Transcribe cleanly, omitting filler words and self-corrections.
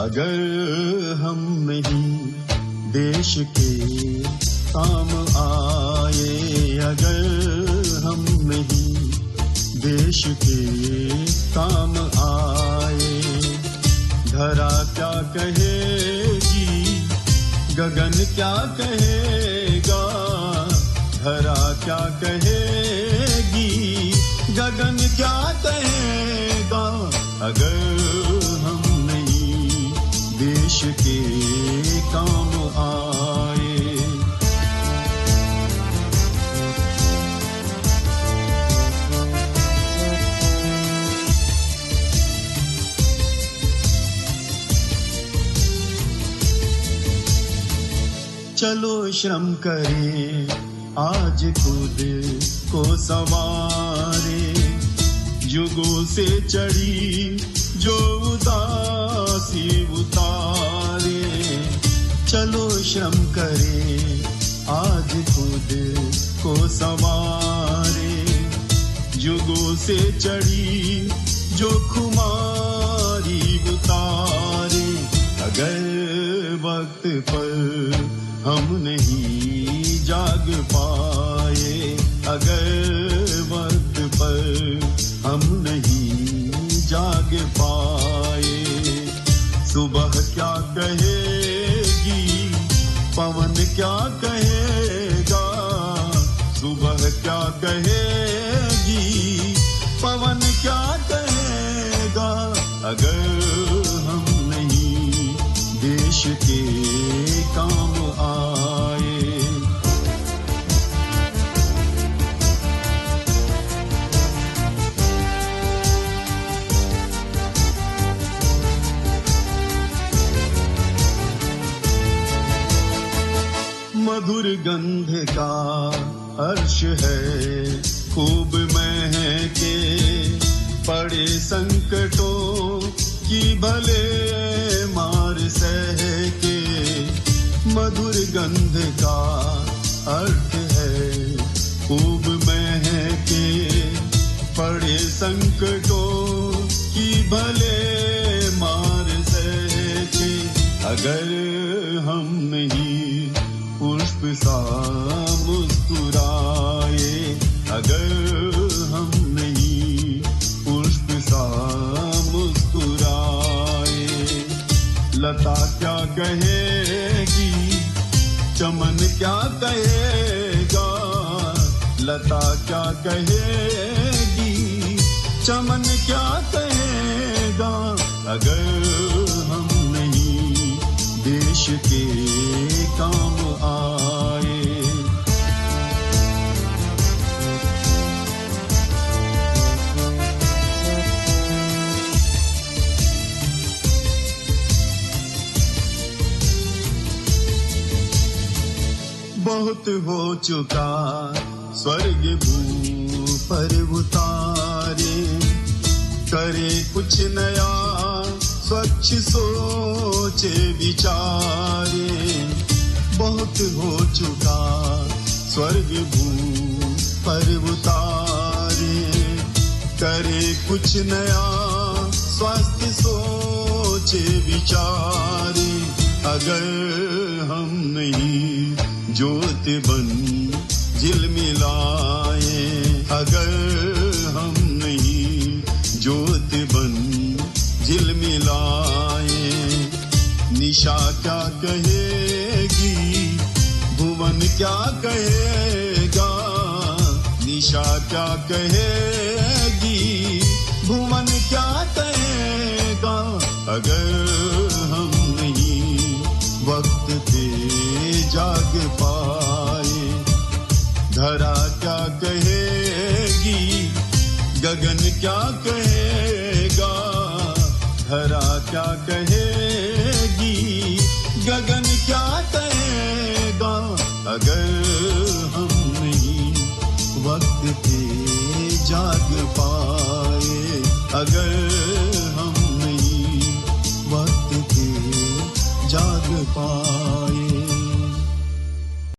अगर हम नहीं देश के काम आए, अगर हम नहीं देश के काम आए, धरा क्या कहेगी, गगन क्या कहेगा, धरा क्या कहेगी, गगन क्या कहेगा, अगर हम नहीं देश के काम आए। चलो श्रम करें आज खुद को संवारे, युगों से चढ़ी जो उदासी उतारे। चलो श्रम करें आज खुद को संवारे, युगों से चढ़ी जो खुमारी उतारे। अगर वक्त पर हम नहीं जाग पाए, अगर वक्त पर हम नहीं जाग पाए, सुबह क्या कहेगी, पवन क्या कहेगा, सुबह क्या कहेगी, पवन क्या कहेगा, अगर हम नहीं देश के काम आए। मधुर गंध का अर्श है खूब महके, पड़े संकटों की भले मार सहके। मधुर गंध का अर्थ है खूब महके, पड़े संकटों की भले मार सहके। अगर हम नहीं पुष्प सा मुस्कुराए, अगर हम नहीं पुष्प सा मुस्कुराए, लता क्या कहेगी, चमन क्या कहेगा, लता क्या कहेगी, चमन क्या कहेगा, अगर हम नहीं देश के काम आए। बहुत हो चुका स्वर्ग भू पर उतारे, करे कुछ नया स्वच्छ सोचे विचारे। बहुत हो चुका स्वर्ग भू पर उतारे, करे कुछ नया स्वस्थ सोचे विचारे। अगर हम नहीं ज्योत बन झिलमिलाए, अगर हम नहीं ज्योत बन झिलमिलाए, निशा क्या कहेगी, भुवन क्या कहेगा, निशा क्या कहेगी, भुवन क्या कहेगा, अगर हम नहीं वक्त पे जाग पाए। धरा क्या कहेगी, गगन क्या कहेगा, धरा क्या कहेगी, गगन क्या कहेगा, अगर हम नहीं वक्त पे जाग पाए, अगर हम नहीं वक्त पे जाग पाए।